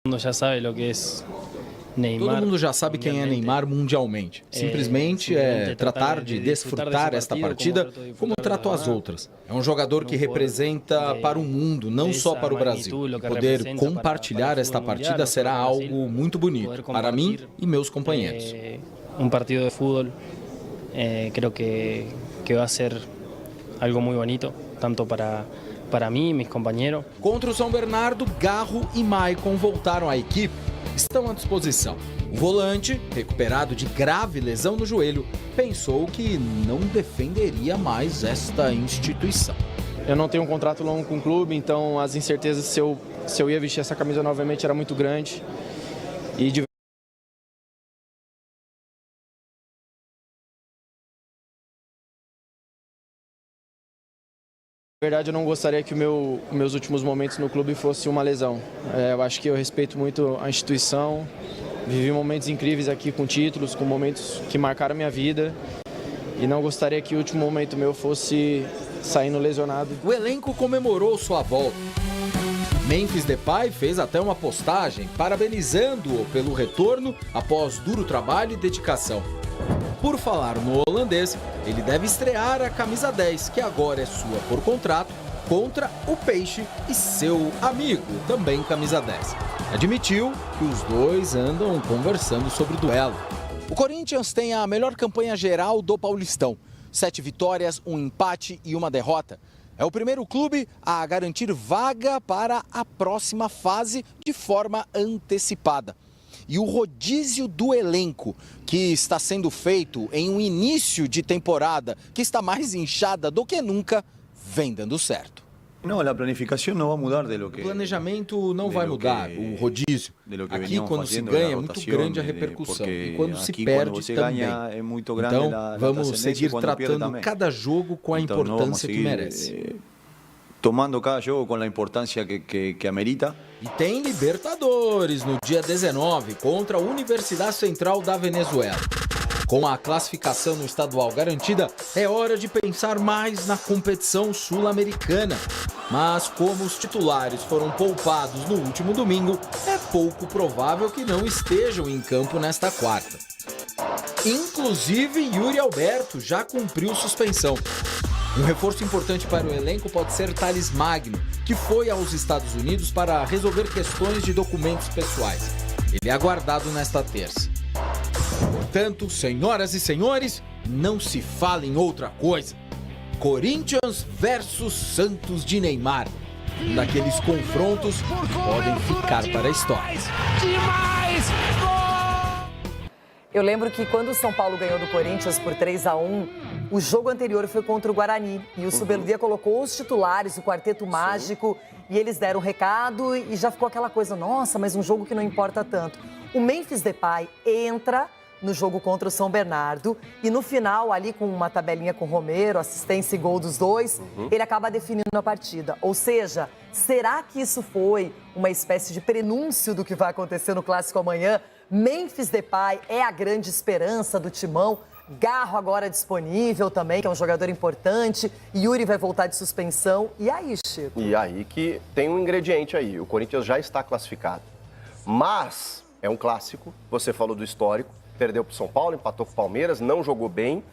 mundo já sabe o que é Neymar. Todo mundo já sabe quem é Neymar mundialmente. Simplesmente é tratar de desfrutar esta partida como trato as outras. É um jogador que representa para o mundo, não só para o Brasil. Poder compartilhar esta partida será algo muito bonito para mim e meus companheiros. Um partido de futebol, creo que vai ser algo muito bonito, tanto para mim e meus companheiros. Contra o São Bernardo, Garro e Maicon voltaram à equipe. Estão à disposição. O volante, recuperado de grave lesão no joelho, pensou que não defenderia mais esta instituição. Eu não tenho um contrato longo com o clube, então as incertezas se eu ia vestir essa camisa novamente era muito grande. E de verdade, eu não gostaria que meus últimos momentos no clube fosse uma lesão. Eu acho que eu respeito muito a instituição, vivi momentos incríveis aqui com títulos, com momentos que marcaram a minha vida e não gostaria que o último momento meu fosse saindo lesionado. O elenco comemorou sua volta. Memphis Depay fez até uma postagem parabenizando-o pelo retorno após duro trabalho e dedicação. Por falar no holandês, ele deve estrear a camisa 10, que agora é sua por contrato, contra o Peixe e seu amigo, também camisa 10. Admitiu que os dois andam conversando sobre o duelo. O Corinthians tem a melhor campanha geral do Paulistão. 7 vitórias, 1 empate e 1 derrota. É o primeiro clube a garantir vaga para a próxima fase de forma antecipada. E o rodízio do elenco, que está sendo feito em um início de temporada que está mais inchada do que nunca, vem dando certo. Não, a planificação não vai mudar de lo que... O planejamento não vai mudar, o rodízio. Aqui, quando se ganha, é muito grande a repercussão. E quando se perde, também. Então, vamos seguir tratando cada jogo com a importância que merece. Tomando cada jogo com a importância que amerita. E tem Libertadores no dia 19 contra a Universidade Central da Venezuela. Com a classificação no estadual garantida, é hora de pensar mais na competição sul-americana. Mas como os titulares foram poupados no último domingo, é pouco provável que não estejam em campo nesta quarta. Inclusive, Yuri Alberto já cumpriu suspensão. Um reforço importante para o elenco pode ser Thales Magno, que foi aos Estados Unidos para resolver questões de documentos pessoais. Ele é aguardado nesta terça. Portanto, senhoras e senhores, não se fala em outra coisa. Corinthians versus Santos de Neymar. Um daqueles confrontos que podem ficar para a história. Eu lembro que quando o São Paulo ganhou do Corinthians por 3-1, o jogo anterior foi contra o Guarani. E o Subeldía colocou os titulares, o quarteto mágico, e eles deram um recado e já ficou aquela coisa, nossa, mas um jogo que não importa tanto. O Memphis Depay entra no jogo contra o São Bernardo e no final, ali com uma tabelinha com o Romero, assistência e gol dos dois, ele acaba definindo a partida. Ou seja, será que isso foi uma espécie de prenúncio do que vai acontecer no Clássico amanhã? Memphis Depay é a grande esperança do Timão. Garro agora disponível também, que é um jogador importante. Yuri vai voltar de suspensão. E aí, Chico? E aí que tem um ingrediente aí. O Corinthians já está classificado. Mas é um clássico. Você falou do histórico. Perdeu para o São Paulo, empatou com o Palmeiras, não jogou bem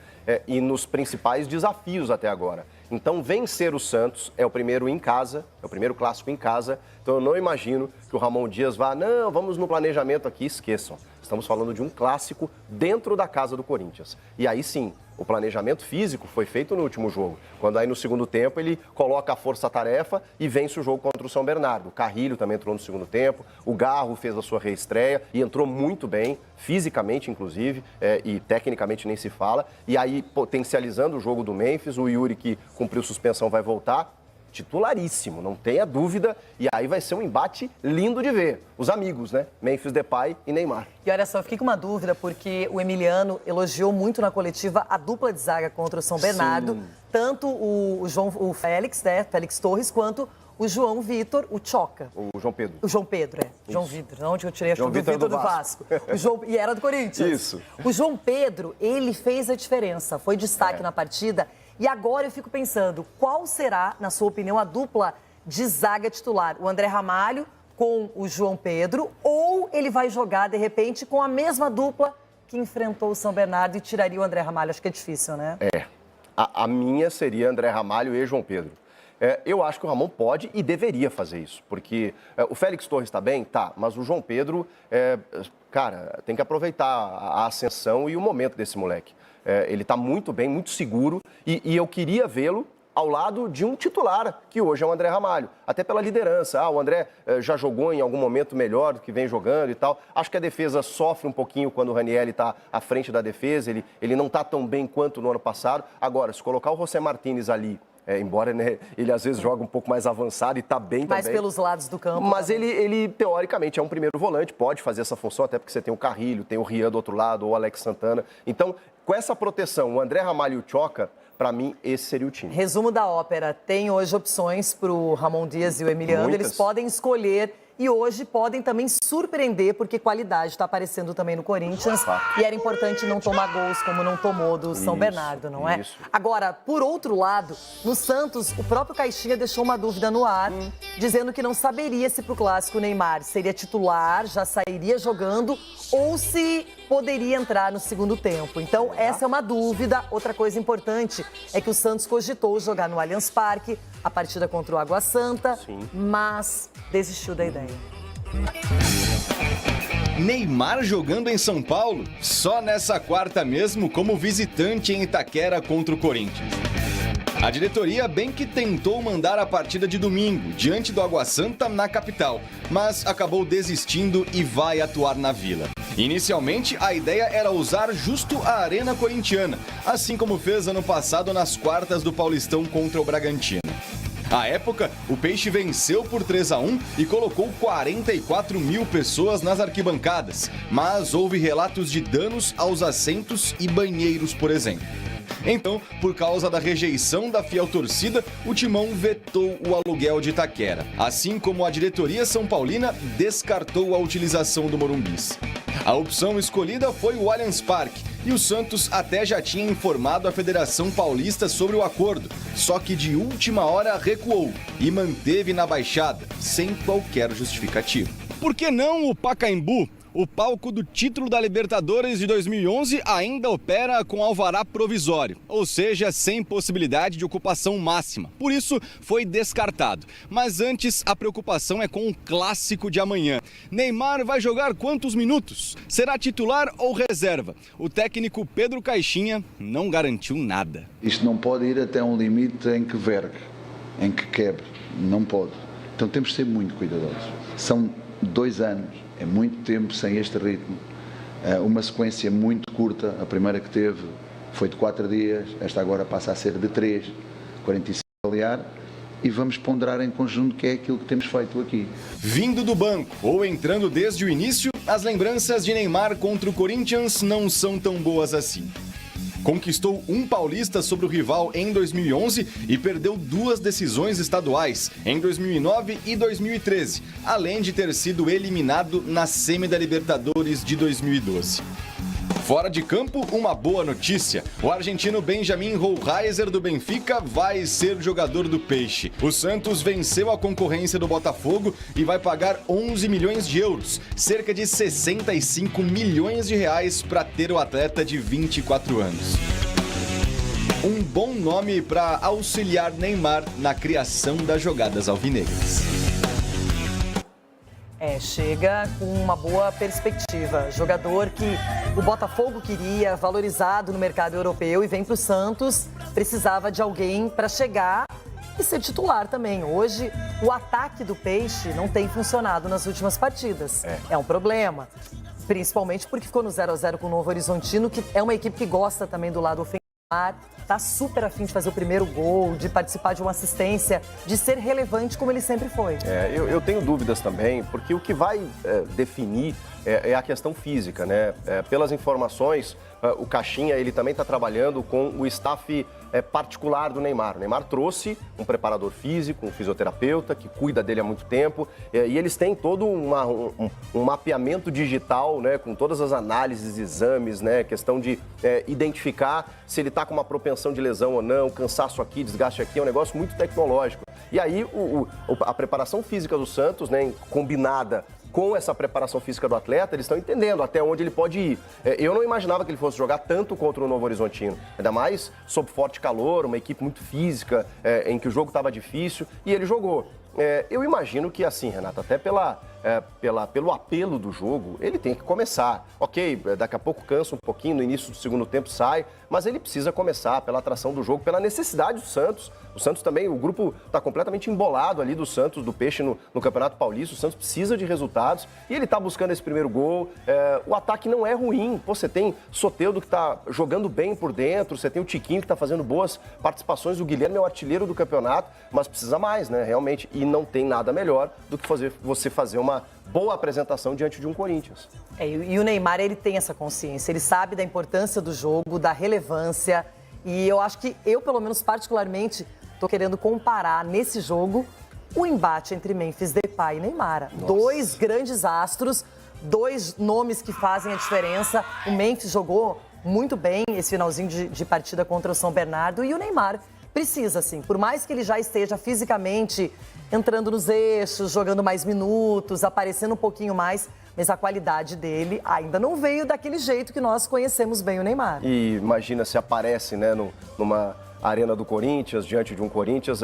e nos principais desafios até agora. Então, vencer o Santos é o primeiro em casa, é o primeiro clássico em casa. Então, eu não imagino que o Ramon Dias vá, não, vamos no planejamento aqui, esqueçam. Estamos falando de um clássico dentro da casa do Corinthians. E aí sim, o planejamento físico foi feito no último jogo. Quando aí no segundo tempo ele coloca a força-tarefa e vence o jogo contra o São Bernardo. O Carrilho também entrou no segundo tempo, o Garro fez a sua reestreia e entrou muito bem, fisicamente inclusive, e tecnicamente nem se fala. E aí, potencializando o jogo do Memphis, o Yuri, que cumpriu suspensão, vai voltar. Titularíssimo, não tenha dúvida, e aí vai ser um embate lindo de ver. Os amigos, né? Memphis Depay e Neymar. E olha só, eu fiquei com uma dúvida, porque o Emiliano elogiou muito na coletiva a dupla de zaga contra o São Bernardo, sim. Tanto o Félix, né? Félix Torres, quanto o João Vitor, o Choca. O João Pedro. O João Pedro, é. Isso. João Vitor, onde eu tirei a João do Vitor do Vasco. E era do Corinthians. Isso. O João Pedro, ele fez a diferença, foi destaque na partida. E agora eu fico pensando, qual será, na sua opinião, a dupla de zaga titular? O André Ramalho com o João Pedro ou ele vai jogar, de repente, com a mesma dupla que enfrentou o São Bernardo e tiraria o André Ramalho? Acho que é difícil, né? A minha seria André Ramalho e João Pedro. Eu acho que o Ramon pode e deveria fazer isso, porque o Félix Torres está bem? Tá, mas o João Pedro, cara, tem que aproveitar a ascensão e o momento desse moleque. Ele está muito bem, muito seguro e eu queria vê-lo ao lado de um titular, que hoje é o André Ramalho, até pela liderança. O André já jogou em algum momento melhor do que vem jogando e tal. Acho que a defesa sofre um pouquinho quando o Ranieri está à frente da defesa, ele não está tão bem quanto no ano passado. Agora, se colocar o José Martínez ali, embora, né, ele às vezes joga um pouco mais avançado e está bem também. Mais pelos lados do campo. Mas ele, teoricamente, é um primeiro volante, pode fazer essa função, até porque você tem o Carrilho, tem o Rian do outro lado, ou o Alex Santana. Então, com essa proteção, o André Ramalho e o Tchoca, para mim, esse seria o time. Resumo da ópera. Tem hoje opções para o Ramon Dias e o Emiliano. Muitas. Eles podem escolher e hoje podem também surpreender, porque qualidade está aparecendo também no Corinthians. E era importante não tomar gols como não tomou do São Bernardo, não é? Agora, por outro lado, no Santos, o próprio Caixinha deixou uma dúvida no ar, dizendo que não saberia se para o Clássico o Neymar seria titular, já sairia jogando, ou se poderia entrar no segundo tempo. Então, essa é uma dúvida. Outra coisa importante é que o Santos cogitou jogar no Allianz Parque, a partida contra o Água Santa, mas desistiu da ideia. Neymar jogando em São Paulo, só nessa quarta mesmo, como visitante em Itaquera contra o Corinthians. A diretoria bem que tentou mandar a partida de domingo, diante do Água Santa, na capital, mas acabou desistindo e vai atuar na Vila. Inicialmente, a ideia era usar justo a Arena Corintiana, assim como fez ano passado nas quartas do Paulistão contra o Bragantino. À época, o Peixe venceu por 3-1 e colocou 44 mil pessoas nas arquibancadas, mas houve relatos de danos aos assentos e banheiros, por exemplo. Então, por causa da rejeição da fiel torcida, o Timão vetou o aluguel de Itaquera, assim como a diretoria São Paulina descartou a utilização do Morumbis. A opção escolhida foi o Allianz Parque, e o Santos até já tinha informado a Federação Paulista sobre o acordo, só que de última hora recuou e manteve na Baixada, sem qualquer justificativa. Por que não o Pacaembu? O palco do título da Libertadores de 2011 ainda opera com alvará provisório, ou seja, sem possibilidade de ocupação máxima. Por isso, foi descartado. Mas antes, a preocupação é com o clássico de amanhã. Neymar vai jogar quantos minutos? Será titular ou reserva? O técnico Pedro Caixinha não garantiu nada. Isto não pode ir até um limite em que vergue, em que quebre. Não pode. Então temos de ser muito cuidadosos. São 2 anos. É muito tempo sem este ritmo, uma sequência muito curta. A primeira que teve foi de 4 dias, esta agora passa a ser de 3, 45 aliar, e vamos ponderar em conjunto que é aquilo que temos feito aqui. Vindo do banco ou entrando desde o início, as lembranças de Neymar contra o Corinthians não são tão boas assim. Conquistou um paulista sobre o rival em 2011 e perdeu 2 decisões estaduais, em 2009 e 2013, além de ter sido eliminado na semi da Libertadores de 2012. Fora de campo, uma boa notícia. O argentino Benjamin Rollheiser do Benfica vai ser jogador do Peixe. O Santos venceu a concorrência do Botafogo e vai pagar 11 milhões de euros, cerca de 65 milhões de reais para ter o atleta de 24 anos. Um bom nome para auxiliar Neymar na criação das jogadas alvinegras. Chega com uma boa perspectiva. Jogador que o Botafogo queria, valorizado no mercado europeu, e vem para o Santos, precisava de alguém para chegar e ser titular também. Hoje, o ataque do Peixe não tem funcionado nas últimas partidas. É um problema, principalmente porque ficou no 0-0 com o Novo Horizontino, que é uma equipe que gosta também do lado ofensivo. Tá super afim de fazer o primeiro gol, de participar de uma assistência, de ser relevante como ele sempre foi. Eu tenho dúvidas também, porque o que vai definir é a questão física, né? Pelas informações, o Caixinha, ele também está trabalhando com o staff particular do Neymar. O Neymar trouxe um preparador físico, um fisioterapeuta que cuida dele há muito tempo, e eles têm todo um mapeamento digital, né, com todas as análises, exames, né, questão de identificar se ele está com uma propensão de lesão ou não, cansaço aqui, desgaste aqui, é um negócio muito tecnológico. E aí a preparação física do Santos, né, combinada com essa preparação física do atleta, eles estão entendendo até onde ele pode ir. Eu não imaginava que ele fosse jogar tanto contra o Novo Horizontino, ainda mais sob forte calor, uma equipe muito física, em que o jogo estava difícil, e ele jogou. Eu imagino que assim, Renato, até pelo apelo do jogo, ele tem que começar. Ok, daqui a pouco cansa um pouquinho, no início do segundo tempo sai, mas ele precisa começar pela atração do jogo, pela necessidade do Santos. O Santos também, o grupo está completamente embolado ali do Santos, do Peixe no Campeonato Paulista. O Santos precisa de resultados e ele está buscando esse primeiro gol. O ataque não é ruim. Pô, você tem Soteldo que está jogando bem por dentro, você tem o Tiquinho que está fazendo boas participações, o Guilherme é o artilheiro do campeonato, mas precisa mais, né, realmente. E não tem nada melhor do que você fazer uma boa apresentação diante de um Corinthians. E o Neymar, ele tem essa consciência, ele sabe da importância do jogo, da relevância, e eu acho que eu, pelo menos particularmente, estou querendo comparar nesse jogo o embate entre Memphis Depay e Neymar. Nossa. Dois grandes astros, dois nomes que fazem a diferença. O Memphis jogou muito bem esse finalzinho de partida contra o São Bernardo, e o Neymar precisa, assim, por mais que ele já esteja fisicamente entrando nos eixos, jogando mais minutos, aparecendo um pouquinho mais, mas a qualidade dele ainda não veio daquele jeito que nós conhecemos bem o Neymar. E imagina se aparece, né, numa arena do Corinthians, diante de um Corinthians,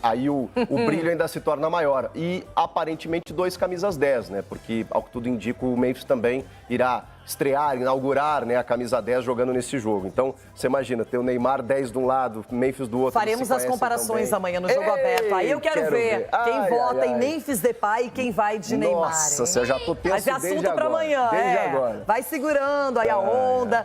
aí o brilho ainda se torna maior. E aparentemente 2 camisas 10, né? Porque, ao que tudo indica, o Memphis também irá estrear, inaugurar, né, a camisa 10 jogando nesse jogo. Então, você imagina, ter o Neymar 10 de um lado, Memphis do outro. Faremos as comparações amanhã no Jogo Aberto. Aí eu quero ver quem vota em Memphis Depay e quem vai de Neymar. Nossa, eu já tô tenso. Mas é assunto para amanhã. Desde agora. Vai segurando aí a onda.